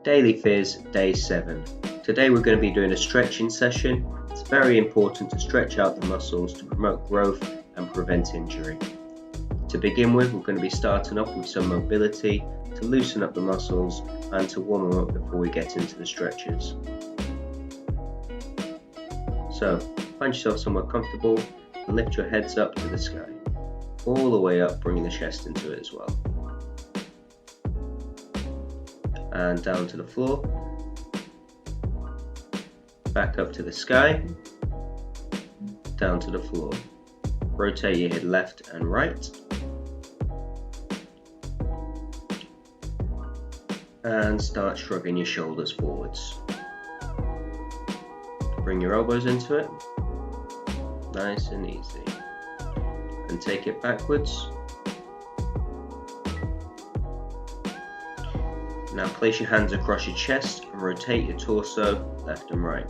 Daily Phys, Day 7. Today we're going to be doing a stretching session. It's very important to stretch out the muscles to promote growth and prevent injury. To begin with, we're going to be starting off with some mobility to loosen up the muscles and to warm them up before we get into the stretches. So, find yourself somewhere comfortable and lift your heads up to the sky. All the way up, bringing the chest into it as well. And down to the floor. Back up to the sky. Down to the floor. Rotate your head left and right. And start shrugging your shoulders forwards. Bring your elbows into it. Nice and easy. And take it backwards. Now place your hands across your chest and rotate your torso left and right.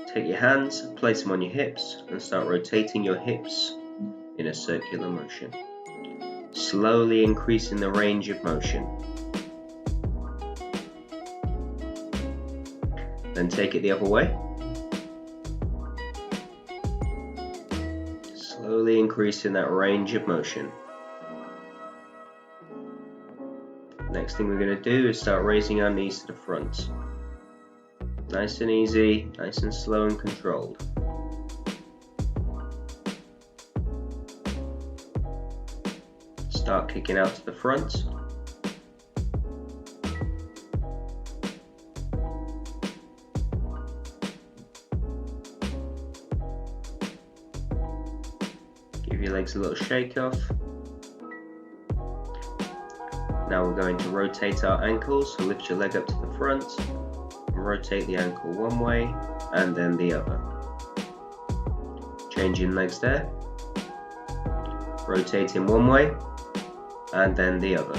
Take your hands, place them on your hips and start rotating your hips in a circular motion. Slowly increasing the range of motion. Then take it the other way. Slowly increasing that range of motion. Next thing we're going to do is start raising our knees to the front. Nice and easy, nice and slow and controlled. Start kicking out to the front. Give your legs a little shake off. Now we're going to rotate our ankles, so lift your leg up to the front and rotate the ankle one way and then the other. Changing legs there. Rotating one way and then the other.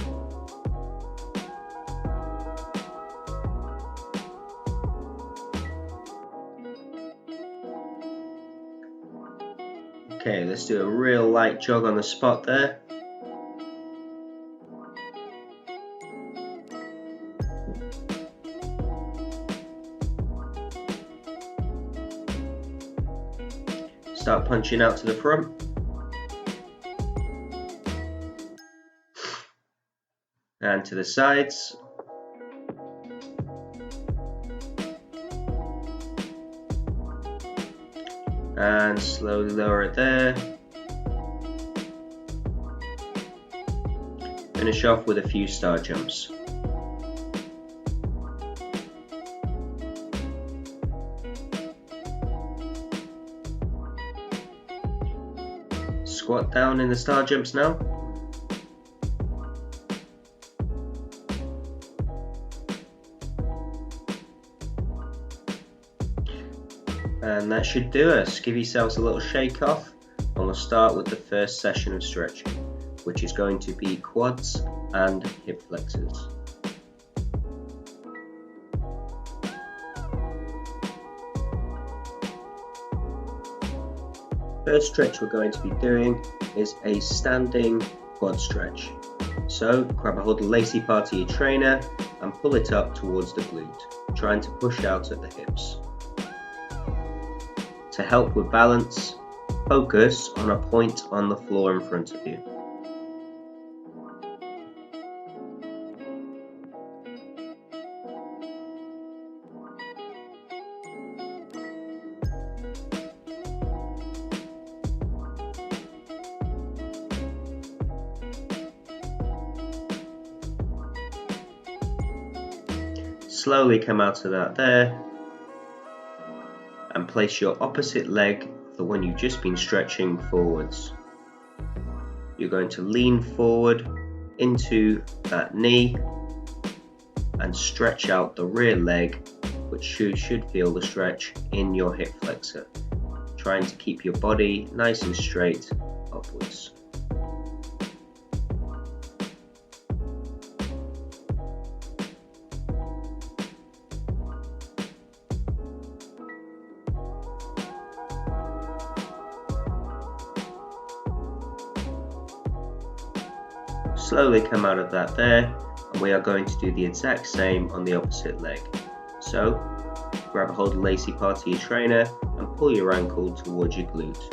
Okay, let's do a real light jog on the spot there. Start punching out to the front. And to the sides. And slowly lower it there. Finish off with a few star jumps. Squat down in the star jumps now. And that should do us. Give yourselves a little shake off and we'll start with the first session of stretching, which is going to be quads and hip flexors. First stretch we're going to be doing is a standing quad stretch. So grab a hold of the lacy part of your trainer and pull it up towards the glute, trying to push out at the hips. To help with balance, focus on a point on the floor in front of you. Slowly come out of that there. And place your opposite leg, the one you've just been stretching, forwards. You're going to lean forward into that knee and stretch out the rear leg, which you should feel the stretch in your hip flexor, trying to keep your body nice and straight upwards. Slowly come out of that there, and we are going to do the exact same on the opposite leg. So grab a hold of the lacy part of your trainer and pull your ankle towards your glute,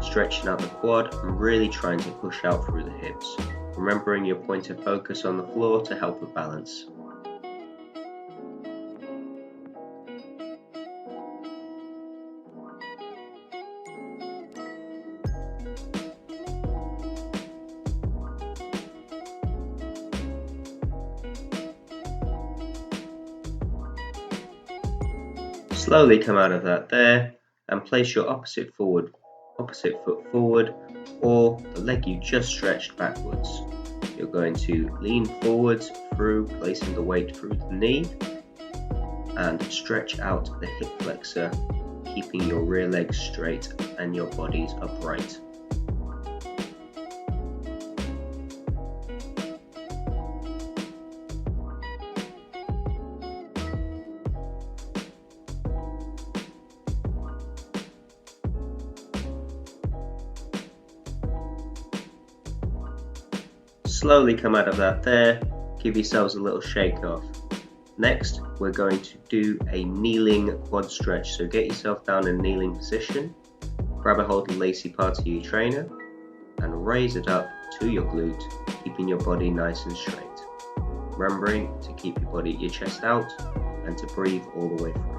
stretching out the quad and really trying to push out through the hips, remembering your point of focus on the floor to help with balance. Slowly come out of that there and place your opposite foot forward, or the leg you just stretched backwards. You're going to lean forwards through placing the weight through the knee and stretch out the hip flexor, keeping your rear leg straight and your bodies upright. Slowly come out of that there, give yourselves a little shake off. Next, we're going to do a kneeling quad stretch, so get yourself down in a kneeling position, grab a hold of the lacy part of your trainer and raise it up to your glute, keeping your body nice and straight. Remembering to keep your chest out and to breathe all the way through.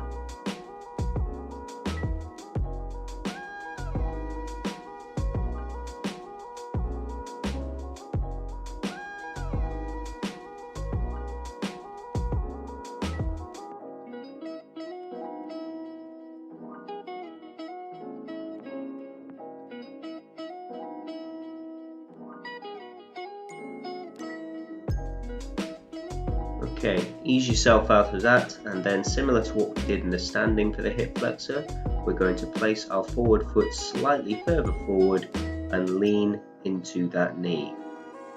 Okay, ease yourself out of that, and then similar to what we did in the standing for the hip flexor, we're going to place our forward foot slightly further forward and lean into that knee.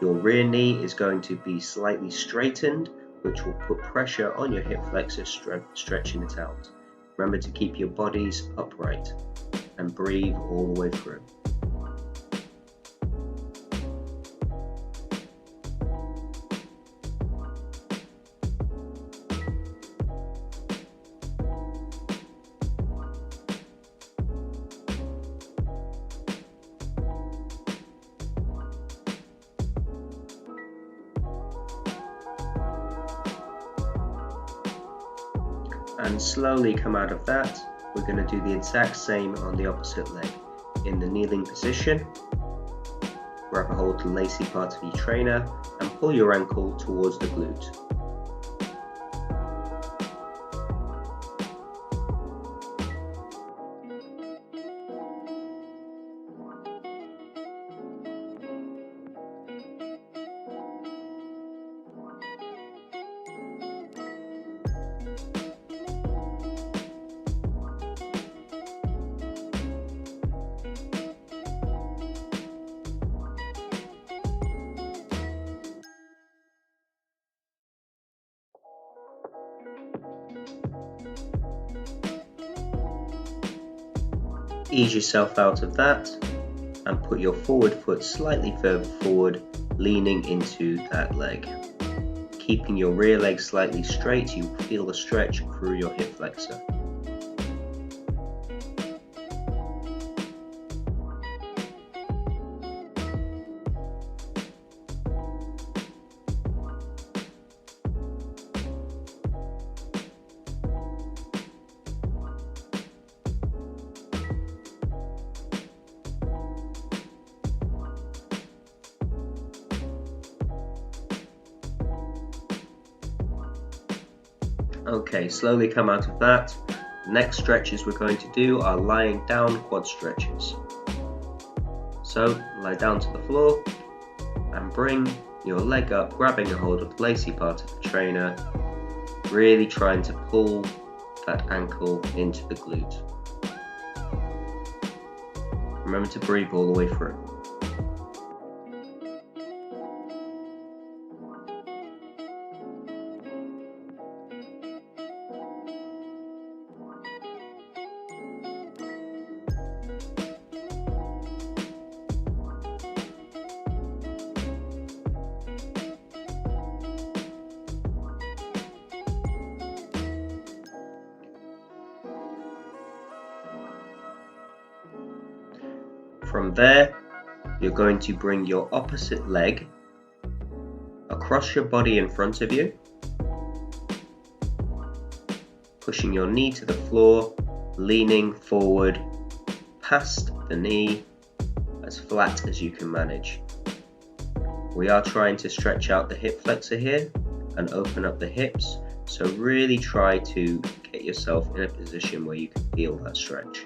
Your rear knee is going to be slightly straightened, which will put pressure on your hip flexor, stretching it out. Remember to keep your bodies upright and breathe all the way through. And slowly come out of that. We're going to do the exact same on the opposite leg. In the kneeling position, grab a hold of the lacy part of your trainer and pull your ankle towards the glute. Ease yourself out of that and put your forward foot slightly further forward, leaning into that leg. Keeping your rear leg slightly straight, you feel the stretch through your hip flexor. Okay, slowly come out of that. The next stretches we're going to do are lying down quad stretches. So lie down to the floor and bring your leg up, grabbing a hold of the lacy part of the trainer, really trying to pull that ankle into the glute. Remember to breathe all the way through. From there, you're going to bring your opposite leg across your body in front of you, pushing your knee to the floor, leaning forward past the knee as flat as you can manage. We are trying to stretch out the hip flexor here and open up the hips, so really try to get yourself in a position where you can feel that stretch.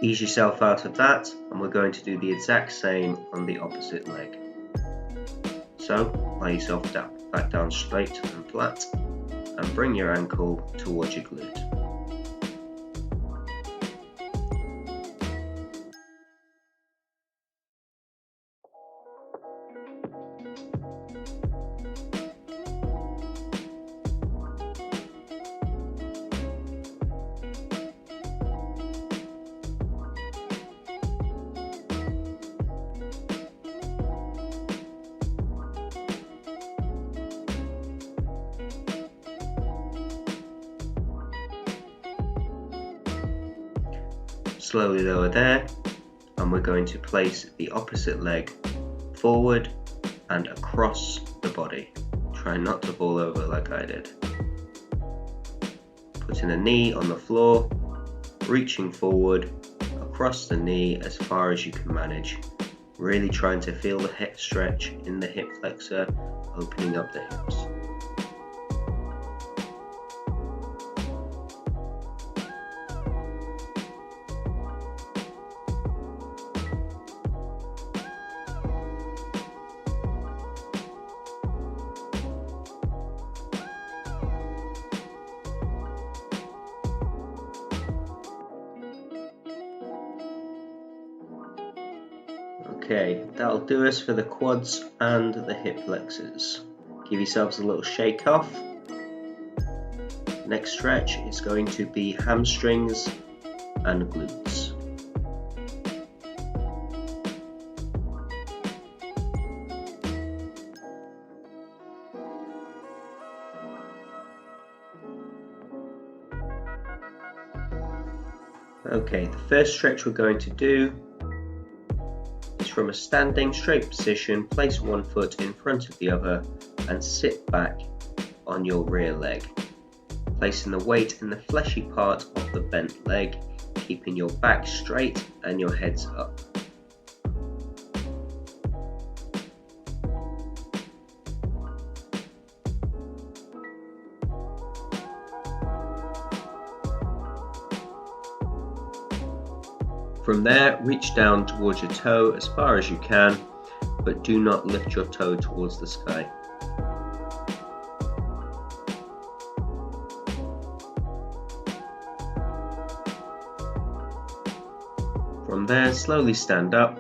Ease yourself out of that, and we're going to do the exact same on the opposite leg. So lie yourself down, back down straight and flat, and bring your ankle towards your glute. Slowly lower there, and we're going to place the opposite leg forward and across the body. Try not to fall over like I did. Putting a knee on the floor, reaching forward across the knee as far as you can manage. Really trying to feel the hip stretch in the hip flexor, opening up the hips. Okay, that'll do us for the quads and the hip flexors. Give yourselves a little shake off. Next stretch is going to be hamstrings and glutes. Okay, the first stretch we're going to do is from a standing straight position. Place one foot in front of the other and sit back on your rear leg, placing the weight in the fleshy part of the bent leg, keeping your back straight and your heads up. From there, reach down towards your toe as far as you can, but do not lift your toe towards the sky. From there, slowly stand up,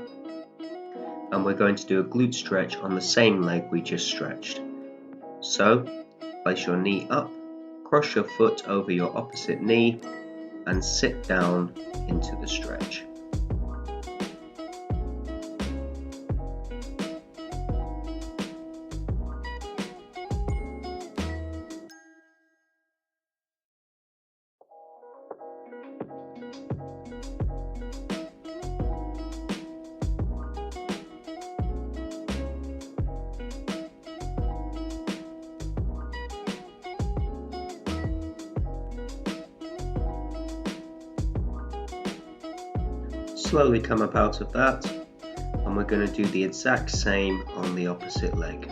and we're going to do a glute stretch on the same leg we just stretched. So, place your knee up, cross your foot over your opposite knee, and sit down into the stretch. Slowly come up out of that, and we're going to do the exact same on the opposite leg.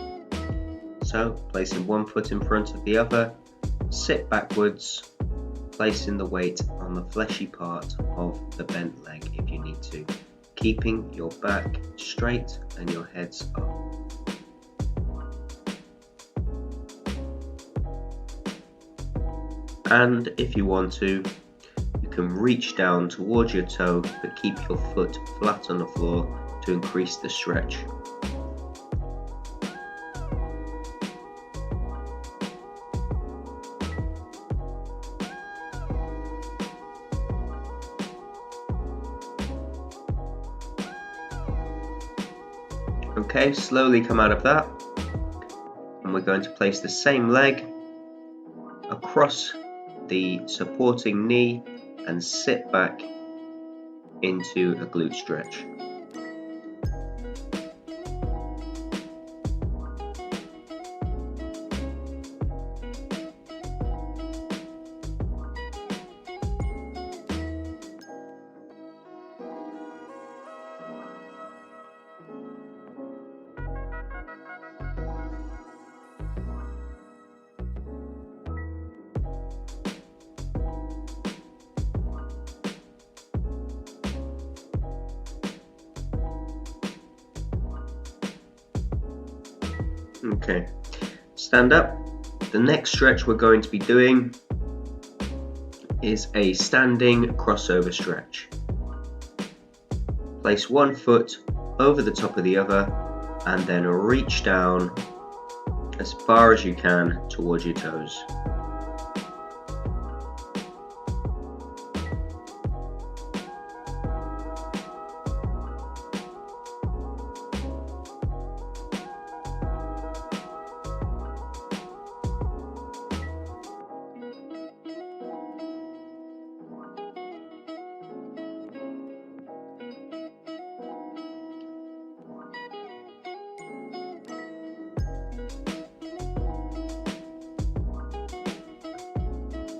So, placing one foot in front of the other, sit backwards, placing the weight on the fleshy part of the bent leg if you need to, keeping your back straight and your heads up. And if you want to, you can reach down towards your toe but keep your foot flat on the floor to increase the stretch. Okay, slowly come out of that, and we're going to place the same leg across the supporting knee and sit back into a glute stretch. Okay, stand up. The next stretch we're going to be doing is a standing crossover stretch. Place one foot over the top of the other and then reach down as far as you can towards your toes.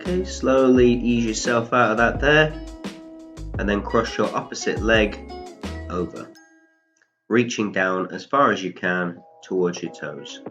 Okay, slowly ease yourself out of that there, and then cross your opposite leg over, reaching down as far as you can towards your toes.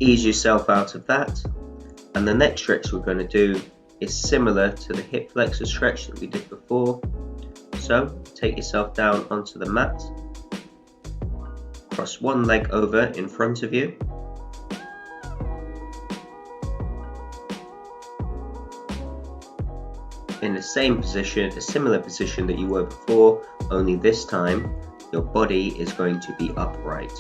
Ease yourself out of that, and the next stretch we're going to do is similar to the hip flexor stretch that we did before. So take yourself down onto the mat, cross one leg over in front of you, in the same position, a similar position that you were before, only this time your body is going to be upright,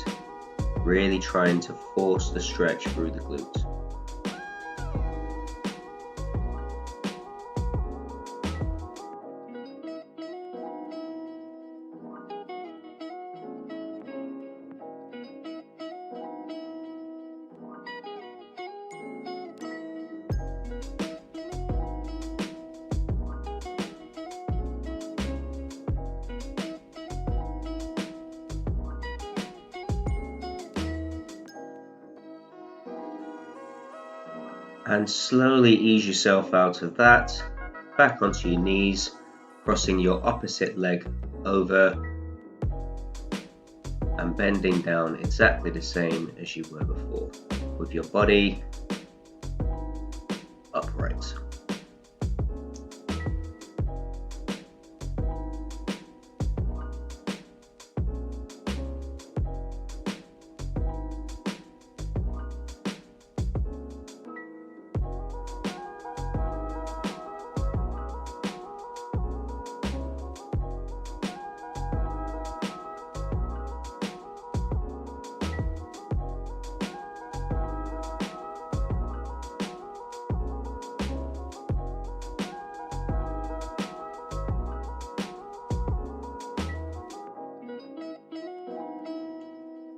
really trying to force the stretch through the glutes. And slowly ease yourself out of that, back onto your knees, crossing your opposite leg over and bending down exactly the same as you were before, with your body upright.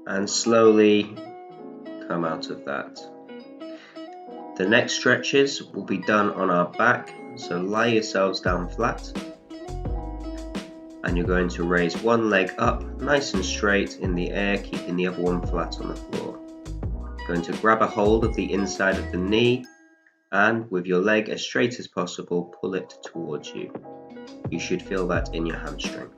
And slowly come out of that. The next stretches will be done on our back, so lie yourselves down flat, and you're going to raise one leg up nice and straight in the air, keeping the other one flat on the floor. You're going to grab a hold of the inside of the knee and with your leg as straight as possible, pull it towards you. You should feel that in your hamstring.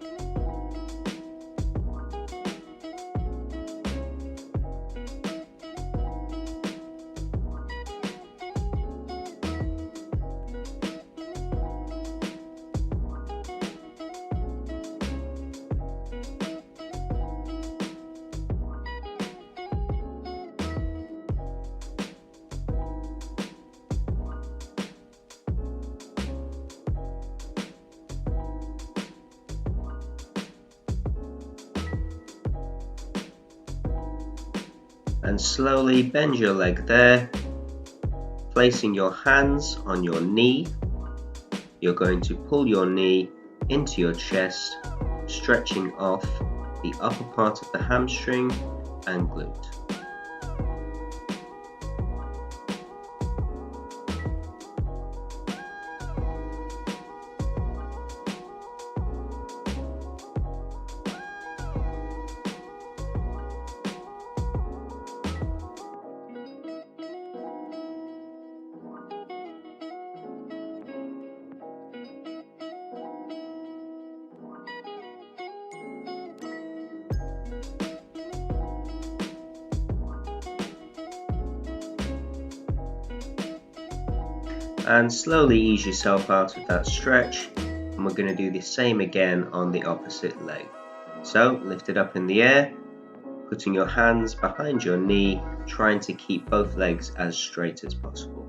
And slowly bend your leg there, placing your hands on your knee. You're going to pull your knee into your chest, stretching off the upper part of the hamstring and glute. And slowly ease yourself out of that stretch, and we're going to do the same again on the opposite leg. So lift it up in the air, putting your hands behind your knee, trying to keep both legs as straight as possible.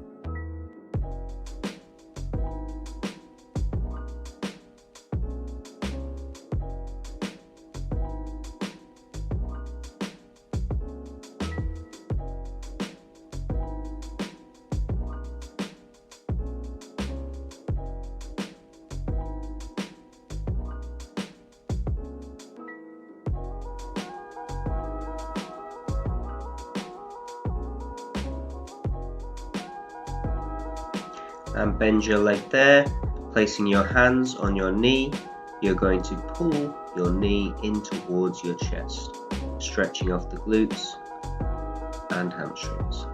And bend your leg there, placing your hands on your knee. You're going to pull your knee in towards your chest, stretching off the glutes and hamstrings.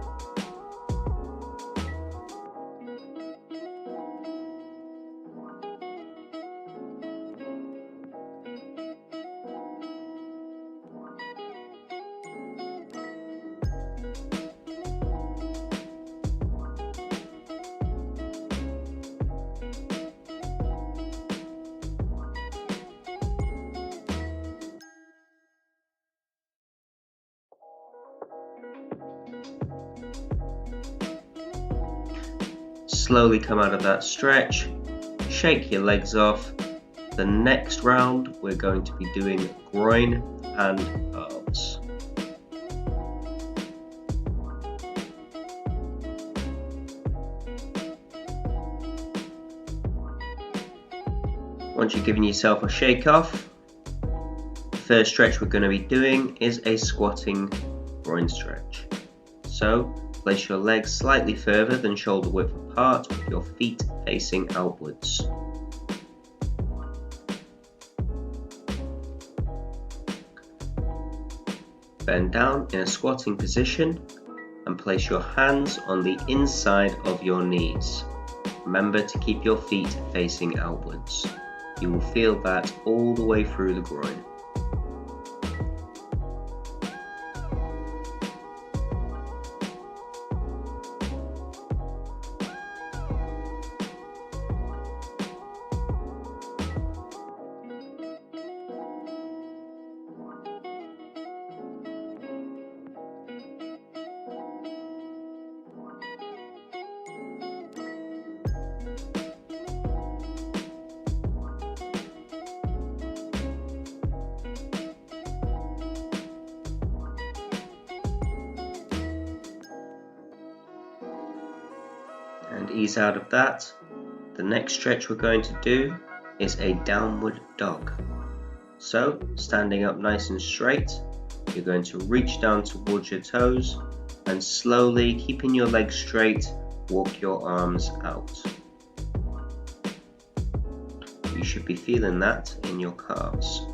Slowly come out of that stretch, shake your legs off. The next round we're going to be doing groin and arms. Once you've given yourself a shake off, the first stretch we're going to be doing is a squatting groin stretch. So place your legs slightly further than shoulder width apart with your feet facing outwards. Bend down in a squatting position and place your hands on the inside of your knees. Remember to keep your feet facing outwards. You will feel that all the way through the groin. And ease out of that. The next stretch we're going to do is a downward dog. So standing up nice and straight, you're going to reach down towards your toes and slowly, keeping your legs straight, walk your arms out. You should be feeling that in your calves.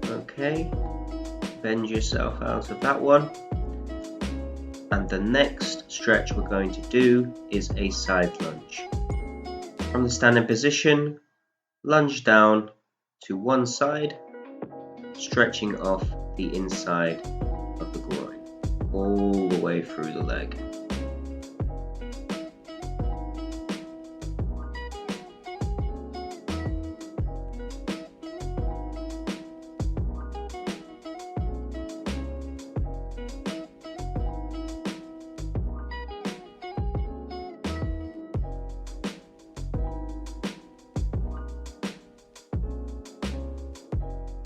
Okay, bend yourself out of that one. And the next stretch we're going to do is a side lunge. From the standing position, lunge down to one side, stretching off the inside of the groin, all the way through the leg.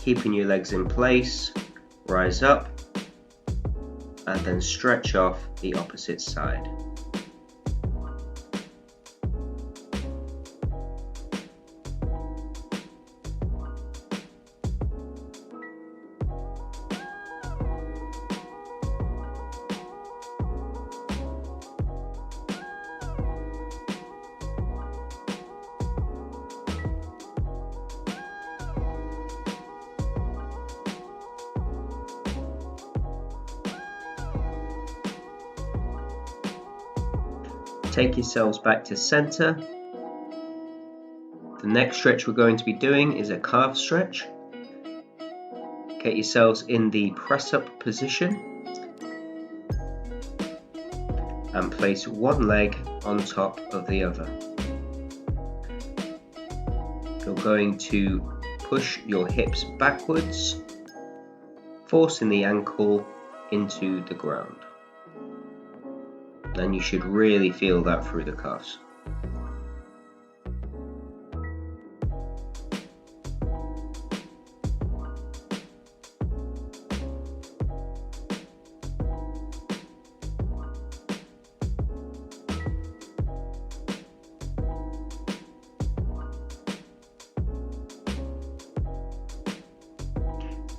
Keeping your legs in place, rise up and then stretch off the opposite side. Take yourselves back to center. The next stretch we're going to be doing is a calf stretch. Get yourselves in the press up position and place one leg on top of the other. You're going to push your hips backwards, forcing the ankle into the ground. And you should really feel that through the calves.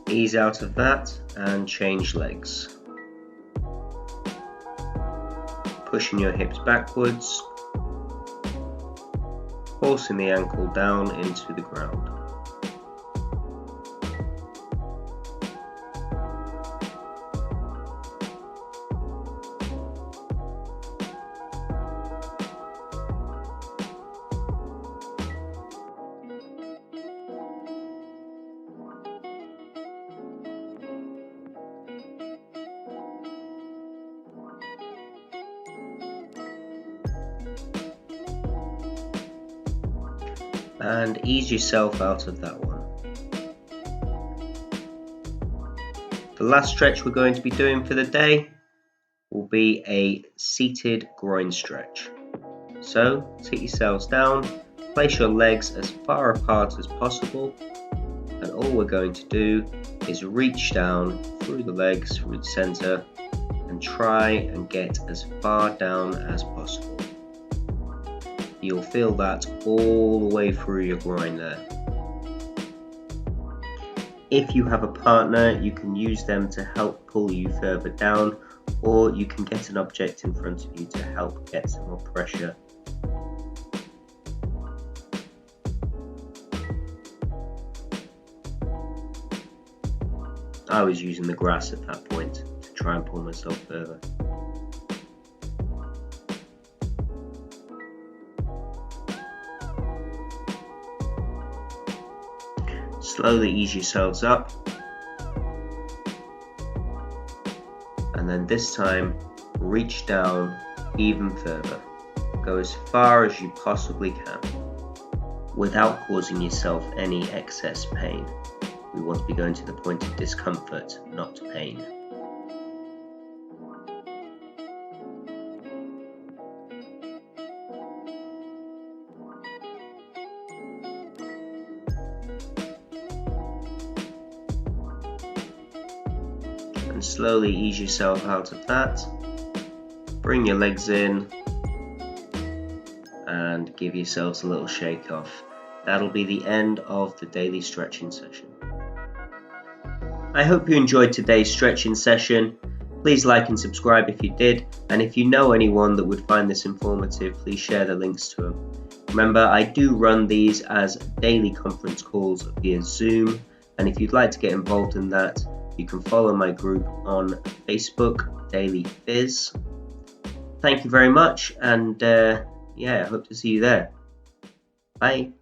Ease out of that and change legs. Pushing your hips backwards, forcing the ankle down into the ground. And ease yourself out of that one. The last stretch we're going to be doing for the day will be a seated groin stretch. So sit yourselves down, place your legs as far apart as possible, and all we're going to do is reach down through the legs, through the center, and try and get as far down as possible. You'll feel that all the way through your groin there. If you have a partner, you can use them to help pull you further down, or you can get an object in front of you to help get some more pressure. I was using the grass at that point to try and pull myself further. Slowly ease yourselves up, and then this time reach down even further. Go as far as you possibly can without causing yourself any excess pain. We want to be going to the point of discomfort, not pain. And slowly ease yourself out of that. Bring your legs in and give yourselves a little shake off. That'll be the end of the daily stretching session. I hope you enjoyed today's stretching session. Please like and subscribe if you did, and if you know anyone that would find this informative, please share the links to them. Remember, I do run these as daily conference calls via Zoom, and if you'd like to get involved in that, You can follow my group on Facebook, Daily Phys. Thank you very much, and yeah, I hope to see you there. Bye.